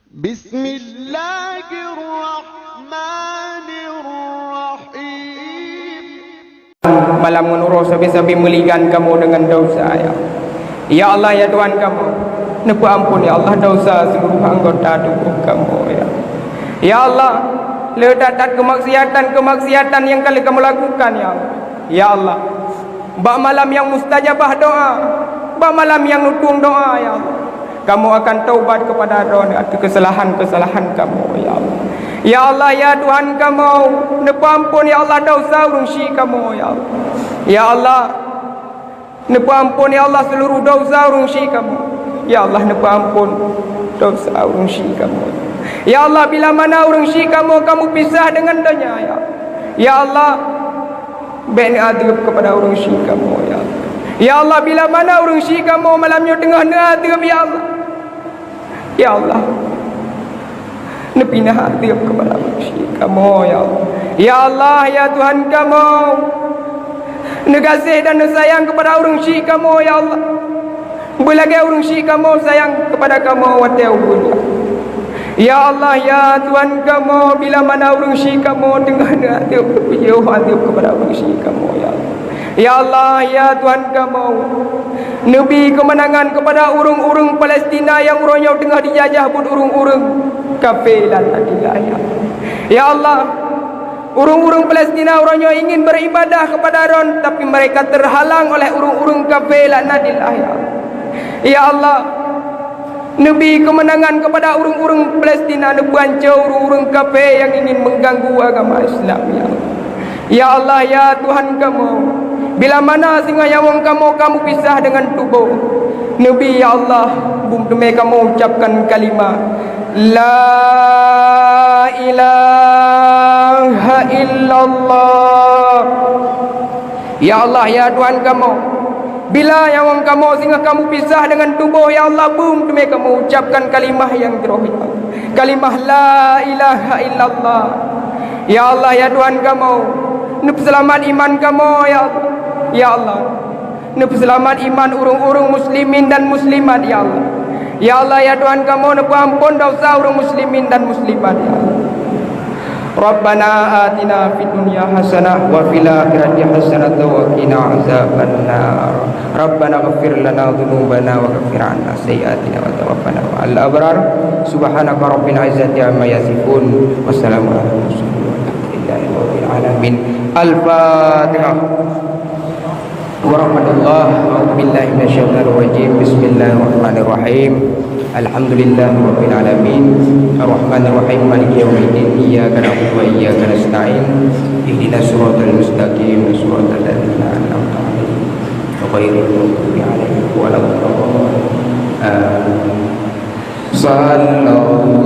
Bismillahirrahmanirrahim. Malam menurut sabi-sabi meligan kamu dengan dosa ya. Ya Allah ya Tuhan kamu, nepa ampun ya Allah dosa seluruh anggota tubuh kamu ya. Ya Allah, ledakan kemaksiatan yang kali kamu lakukan ya Allah. Ya Allah, bak malam yang mustajabah doa, bak malam yang nutung doa ya Allah. Kamu akan taubat kepada doa atas kesalahan-kesalahan kamu ya Allah. Ya Allah ya Tuhan kamu, nepa ampun ya Allah dosa urungsi kamu ya Allah. Ya Allah, nepa ampun ya Allah seluruh dosa urungsi kamu. Ya Allah nepa ampun dosa urungsi kamu. Ya Allah, bila mana urungsi kamu pisah dengan dunia ya Allah. Ya Allah, beri adab kepada urungsi kamu ya Allah. Ya Allah, bila mana urungsi kamu malamnya tengah adab ya Allah. Ya Allah, nepinah adab kepada urungsi kamu ya Allah. Ya Allah ya Tuhan kamu, negasih dan sayang kepada urungsi kamu ya Allah. Belagi urungsi kamu sayang kepada kamu wataubun ya. Ya Allah ya Tuhan kamu, bila mana urungsi kamu tengah adab kepada urungsi kamu ya Allah. Ya Allah ya Tuhan kamu, nebi kemenangan kepada urung-urung Palestina yang urungnya tengah dijajah pun urung-urung kafir dan adilah ya Allah. Ya Allah, urung-urung Palestina urungnya ingin beribadah kepada Ron, tapi mereka terhalang oleh urung-urung kafir dan adilah ya Allah. Ya Allah, nebi kemenangan kepada urung-urung Palestina, nebanca urung-urung kafir yang ingin mengganggu agama Islam ya Allah. Ya Allah ya Tuhan kamu, bila mana singa yawang kamu pisah dengan tubuh Nabi ya Allah, bumi kamu ucapkan kalimah La ilaha illallah. Ya Allah ya Tuhan kamu, bila yawang kamu singa kamu pisah dengan tubuh ya Allah, bumi kamu ucapkan kalimah yang terakhir, kalimah La ilaha illallah. Ya Allah ya Tuhan kamu, nup selamat iman kamu ya Allah. Ya Allah, nup selamat iman urung-urung muslimin dan muslimat ya Allah. Ya Allah ya Tuhan kamu, nup ampun dosa urung muslimin dan muslimat ya Allah. Rabbana atina fid dunya hasanah wa fil akhirati hasanah wa qina azabannar. Rabbana ighfir lana dhunubana wa kaffir 'anna sayyi'atina wa tawaffana ma'al abrar. Subhanaka rabbil izzati amma yasifun. Wassalamu ala mursalin. Alhamdulillahi alamin. Al-Fatihah. Warahmatullahi wabillahi minasyaitonir rajim. Bismillahirrahmanirrahim. Alhamdulillahi rabbil alamin. Arrahmanir rahim. Maliki yaumiddin. Iyyaka na'budu wa iyyaka nasta'in. Ihdinas siratal mustaqim. Siratal ladzina an'amta 'alaihim ghairil maghdubi 'alaihim waladdallin. Sallallahu